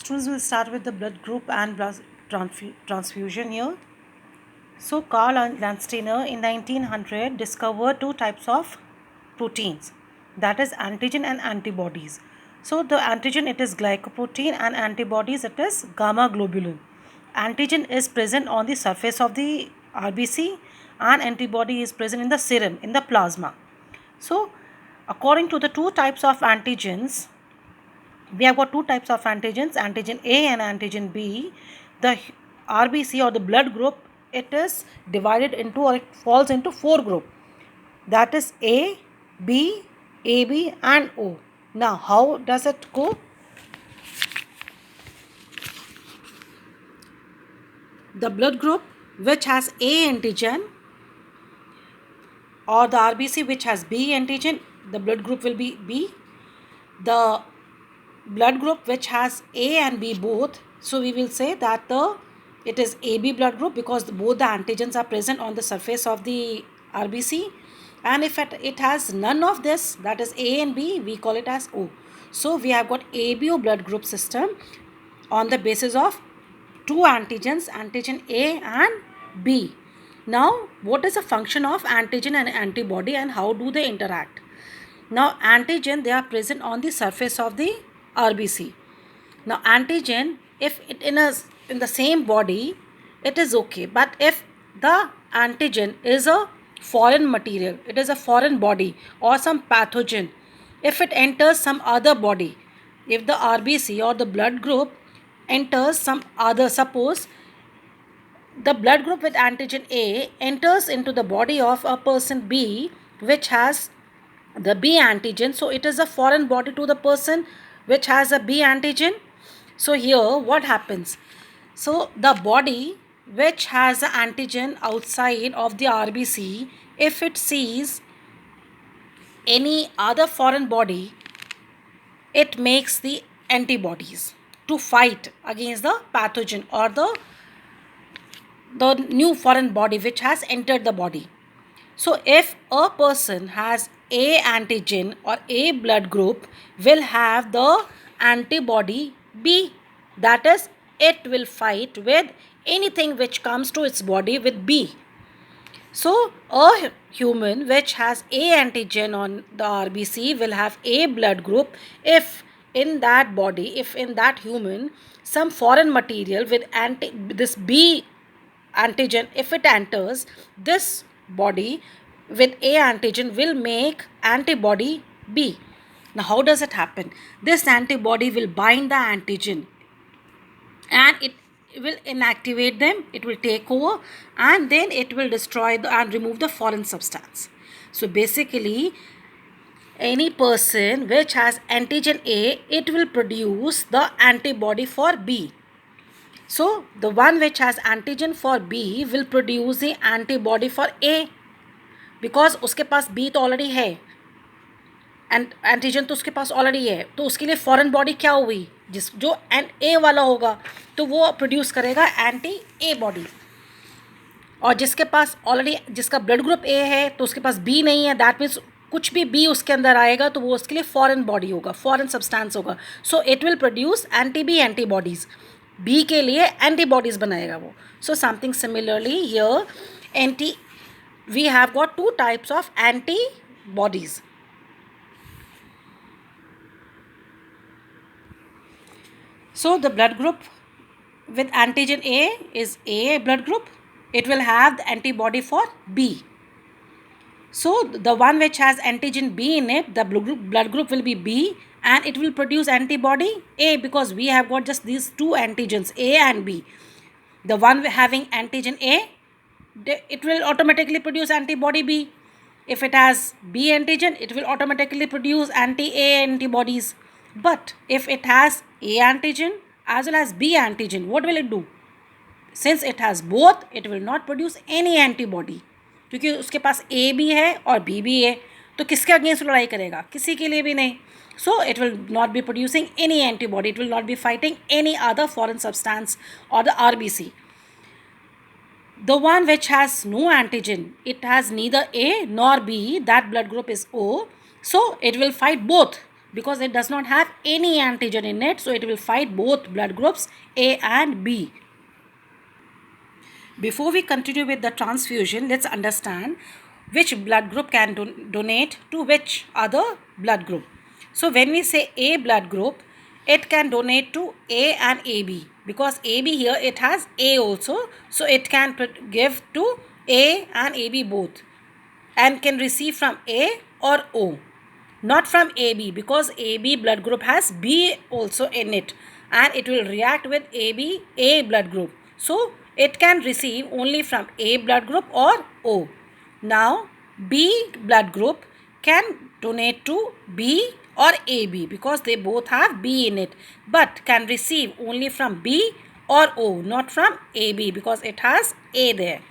students, will start with the blood group and blood transfusion here. So Carl Landsteiner in 1900 discovered two types of proteins, that is antigen and antibodies. So the antigen, it is glycoprotein, and antibodies, it is gamma globulin. Antigen is present on the surface of the RBC and antibody is present in the serum, in the plasma. So according to the two types of antigens, we have got two types of antigens, antigen A and antigen B. The RBC or the blood group, it is divided into, or it falls into four group, that is A, B, AB and O. Now how does it go? The blood group which has A antigen, or the RBC which has B antigen, the blood group will be B. The blood group which has A and B both, so we will say that it is AB blood group, because both the antigens are present on the surface of the RBC. And if it has none of this, that is A and B, we call it as O. So we have got ABO blood group system on the basis of two antigens, antigen A and B. Now what is the function of antigen and antibody, and how do they interact? Now antigen, they are present on the surface of the RBC. Now antigen, if it in the same body, it is okay. But if the antigen is a foreign material, it is a foreign body or some pathogen, if it enters some other body, if the RBC or the blood group enters some other, suppose the blood group with antigen A enters into the body of a person B which has the B antigen, so it is a foreign body to the person which has a B antigen. So here what happens? So the body which has the antigen outside of the RBC, if it sees any other foreign body, it makes the antibodies to fight against the pathogen or the new foreign body which has entered the body. So if a person has A antigen or A blood group, will have the antibody B, that is, it will fight with anything which comes to its body with B. So a human which has A antigen on the RBC will have A blood group if in that body, if in that human some foreign material with this B antigen, if it enters this body with A antigen, will make antibody B. Now how does it happen? This antibody will bind the antigen and it will inactivate them, it will take over, and then it will destroy and remove the foreign substance. So basically any person which has antigen A, it will produce the antibody for B. So the one which has antigen for B will produce the antibody for A, because उसके पास B तो already है, and antigen तो उसके पास already है, तो उसके लिए foreign body क्या हुई, जो ए वाला होगा तो वो प्रोड्यूस करेगा एंटी ए बॉडी, और जिसके पास ऑलरेडी, जिसका ब्लड ग्रुप ए है तो उसके पास बी नहीं है, दैट मीन्स कुछ भी बी उसके अंदर आएगा तो वो उसके लिए फॉरेन बॉडी होगा, फॉरेन सब्सटेंस होगा. So it will produce anti B antibodies, B के लिए एंटीबॉडीज बनाएगा वो. So something similarly here anti we have got two types of antibodies. So the blood group with antigen A is A blood group. It will have the antibody for B. So the one which has antigen B in it, the blood group will be B, and it will produce antibody A, because we have got just these two antigens, A and B. The one having antigen A, it will automatically produce antibody B. If it has B antigen, it will automatically produce anti-A antibodies. But if it has A antigen as well as B antigen, what will it do? Since it has both, it will not produce any antibody, क्योंकि उसके पास A भी है और B भी है, तो किसके against लड़ाई करेगा? किसी के लिए भी नहीं. So it will not be producing any antibody, it will not be fighting any other foreign substance or the RBC. The one which has no antigen, it has neither A nor B, that blood group is O, so it will fight both because it does not have any antigen in it, so it will fight both blood groups A and B. Before we continue with the transfusion, let's understand which blood group can donate to which other blood group. So when we say A blood group, it can donate to A and AB, because AB here it has A also, so it can give to A and AB both, and can receive from A or O, not from AB, because AB blood group has B also in it, and it will react with AB A blood group. So it can receive only from A blood group or O. Now B blood group can donate to B or AB, because they both have B in it, but can receive only from B or O, not from AB, because it has A there.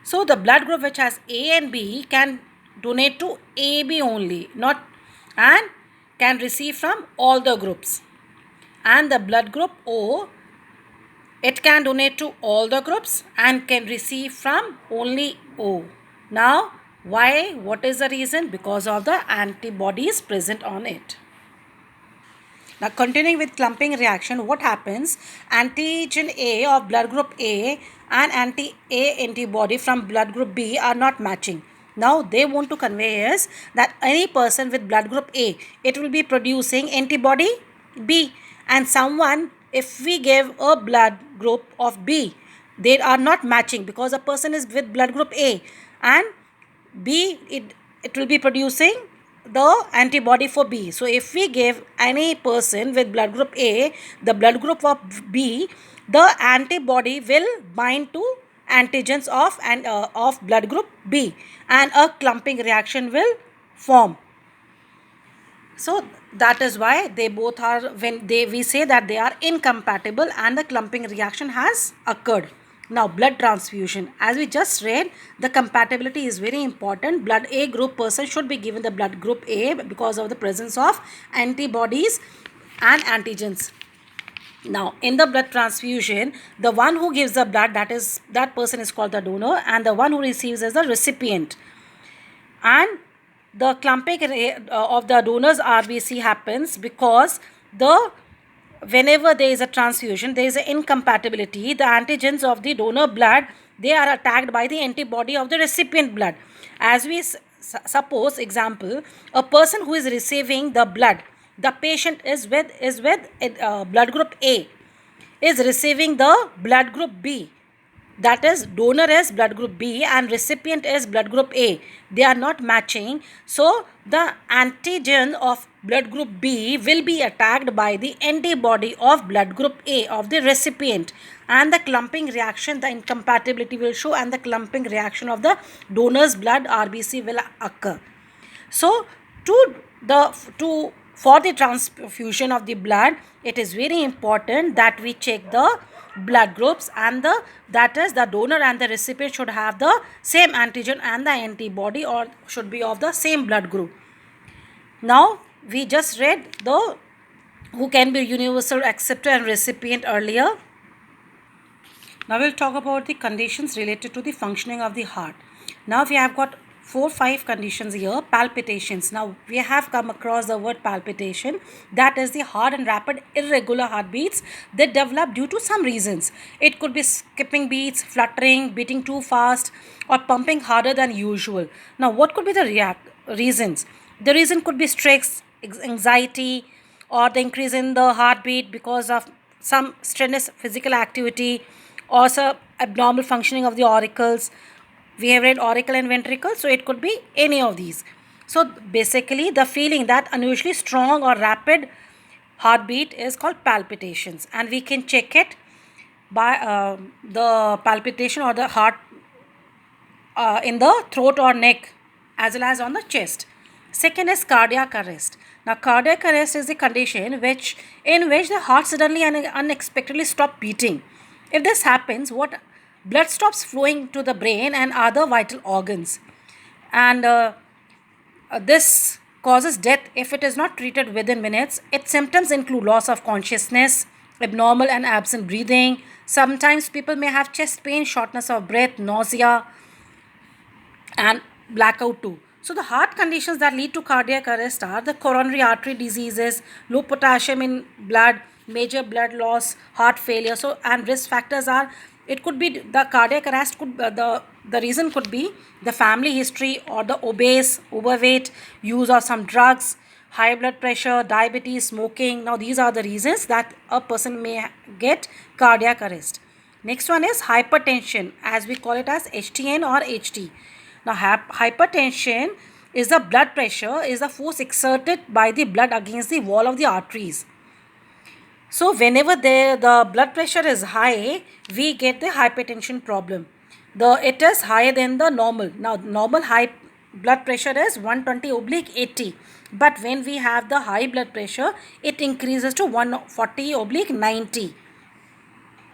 So the blood group which has A and B can donate to AB only, not, and can receive from all the groups. And the blood group O, it can donate to all the groups and can receive from only O. Now why? What is the reason? Because of the antibodies present on it. Now continuing with clumping reaction, what happens? Antigen A of blood group A and anti-A antibody from blood group B are not matching. Now they want to convey us that any person with blood group A, it will be producing antibody B, and someone, if we give a blood group of B, they are not matching, because a person is with blood group A and B, it will be producing the antibody for B. So if we give any person with blood group A the blood group of B, the antibody will bind to antigens of blood group B, and a clumping reaction will form. So that is why they both are, when we say that they are incompatible, and the clumping reaction has occurred. Now blood transfusion, as we just read, the compatibility is very important. Blood A group person should be given the blood group A because of the presence of antibodies and antigens. Now in the blood transfusion, the one who gives the blood, that person is called the donor, and the one who receives is the recipient. And the clumping of the donor's RBC happens because whenever there is a transfusion, there is an incompatibility. The antigens of the donor blood, they are attacked by the antibody of the recipient blood. As we suppose example, a person who is receiving the blood, the patient is with blood group A, is receiving the blood group B. That is, donor is blood group B and recipient is blood group A. They are not matching. So the antigen of blood group B will be attacked by the antibody of blood group A of the recipient, and the clumping reaction, the incompatibility will show, and the clumping reaction of the donor's blood RBC will occur. So for the transfusion of the blood, it is very important that we check the blood groups, and the donor and the recipient should have the same antigen and the antibody, or should be of the same blood group. Now we just read the who can be universal acceptor and recipient earlier. Now we'll talk about the conditions related to the functioning of the heart. Now we have got 4-5 conditions here. Palpitations. Now we have come across the word palpitation, that is the hard and rapid irregular heartbeats that develop due to some reasons. It could be skipping beats, fluttering, beating too fast, or pumping harder than usual. Now what could be the reasons? The reason could be stress, anxiety, or the increase in the heartbeat because of some strenuous physical activity, or some abnormal functioning of the auricles. We have read auricle and ventricle, so it could be any of these. So basically the feeling that unusually strong or rapid heartbeat is called palpitations, and we can check it by the palpitation or the heart in the throat or neck, as well as on the chest. Second is cardiac arrest. Now cardiac arrest is the condition in which the heart suddenly and unexpectedly stop beating. If this happens, blood stops flowing to the brain and other vital organs, and this causes death if it is not treated within minutes. Its symptoms include loss of consciousness, abnormal and absent breathing. Sometimes people may have chest pain, shortness of breath, nausea, and blackout too. So the heart conditions that lead to cardiac arrest are the coronary artery diseases, low potassium in blood, major blood loss, heart failure. So and risk factors are, it could be the cardiac arrest could the reason could be the family history or the obese, overweight, use of some drugs, high blood pressure, diabetes, smoking. Now these are the reasons that a person may get cardiac arrest. Next one is hypertension, as we call it as HTN or HT. Now, hypertension is the blood pressure, is the force exerted by the blood against the wall of the arteries. So, whenever the blood pressure is high, we get the hypertension problem. It is higher than the normal. Now, normal high blood pressure is 120/80. But when we have the high blood pressure, it increases to 140/90.